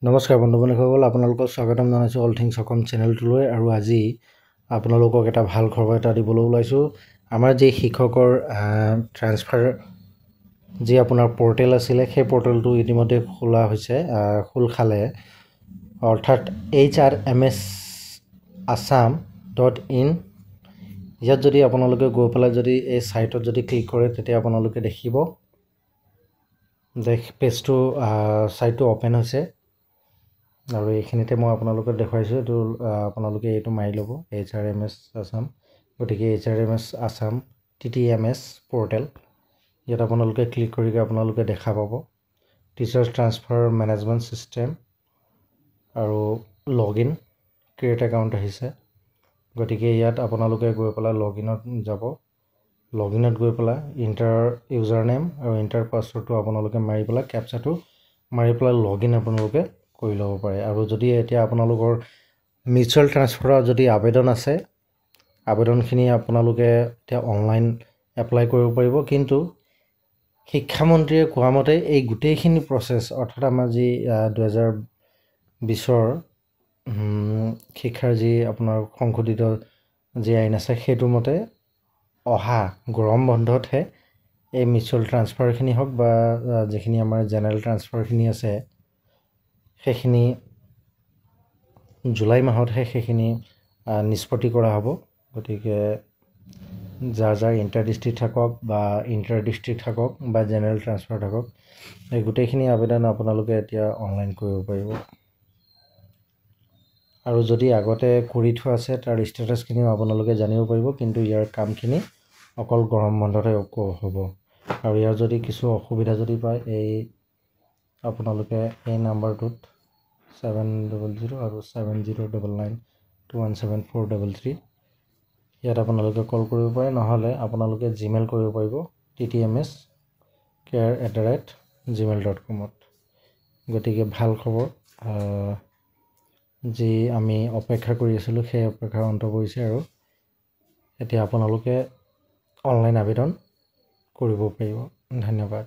নমস্কাৰ বন্ধু-বান্ধৱীসকল, আপোনালোকক স্বাগতম জনাইছোঁ অল থিংছ অসম চেনেলটোলৈ। আৰু আজি আপোনালোকক এটা ভাল খবৰ এটা দিবলৈ ওলাইছোঁ। আমাৰ যি শিক্ষকৰ ট্ৰান্সফাৰ যি আপোনাৰ পৰ্টেল আছিলে, সেই পৰ্টেলটো ইতিমধ্যে খোলা হৈছে, খোল খালে, অৰ্থাৎ hrmsassam.in। ইয়াত যদি আপোনালোকে গৈ পেলাই যদি এই ছাইটত যদি ক্লিক কৰে, তেতিয়া আপোনালোকে দেখিব যে পেজটো ছাইটটো অ'পেন হৈছে। আৰু এইখিনিতে মই আপোনালোকক দেখুৱাইছোঁ, এইটো আপোনালোকে এইটো মাৰি ল'ব, HRMS আছাম। গতিকে HRMS আছাম TTMS পৰ্টেল, ইয়াত আপোনালোকে ক্লিক কৰি আপোনালোকে দেখা পাব টিচাৰ্ছ ট্ৰান্সফাৰ মেনেজমেণ্ট ছিষ্টেম আৰু লগ ইন ক্ৰিয়েট একাউণ্ট আহিছে। গতিকে ইয়াত আপোনালোকে গৈ পেলাই লগ ইনত যাব। লগ ইনত গৈ পেলাই ইণ্টাৰ ইউজাৰ নেম আৰু ইণ্টাৰ পাছৱৰ্ডটো আপোনালোকে মাৰি পেলাই কেপচাটো মাৰি পেলাই লগ ইন আপোনালোকে কৰি ল'ব পাৰে। আৰু যদি এতিয়া আপোনালোকৰ মিউচুৱেল ট্ৰান্সফাৰৰ যদি আবেদন আছে, আবেদনখিনি আপোনালোকে এতিয়া অনলাইন এপ্লাই কৰিব পাৰিব। কিন্তু শিক্ষামন্ত্ৰীয়ে কোৱা মতে এই গোটেইখিনি প্ৰচেছ, অৰ্থাৎ আমাৰ যি 2020 শিক্ষাৰ যি আপোনাৰ সংশোধিত যি আইন আছে, সেইটো মতে অহা গৰম বন্ধতহে এই মিউচুৱেল ট্ৰান্সফাৰখিনি হওক বা যিখিনি আমাৰ জেনেৰেল ট্ৰান্সফাৰখিনি আছে, সেইখিনি জুলাই মাহতহে সেইখিনি নিষ্পত্তি কৰা হ'ব। গতিকে যাৰ যাৰ ইণ্টাৰ ডিষ্ট্ৰিক্ট থাকক বা ইণ্টাৰ ডিষ্ট্ৰিক্ট থাকক বা জেনেৰেল ট্ৰান্সফাৰ থাকক, এই গোটেইখিনি আবেদন আপোনালোকে এতিয়া অনলাইন কৰিব পাৰিব। আৰু যদি আগতে কৰি থোৱা আছে, তাৰ ষ্টেটাছখিনিও আপোনালোকে জানিব পাৰিব। কিন্তু ইয়াৰ কামখিনি অকল গৰম বন্ধতহে হ'ব। আৰু ইয়াৰ যদি কিছু অসুবিধা যদি পায়, এই আপোনালোকে এই নাম্বাৰটোত 700 আৰু 7099217433 ইয়াত আপোনালোকে কল কৰিব পাৰে। নহ'লে আপোনালোকে জিমেইল কৰিব পাৰিব ttmscare@gmail.com-ত। গতিকে ভাল খবৰ, যি আমি অপেক্ষা কৰি আছিলোঁ সেই অপেক্ষাৰ অন্ত পৰিছে। আৰু এতিয়া আপোনালোকে অনলাইন আবেদন কৰিব পাৰিব। ধন্যবাদ।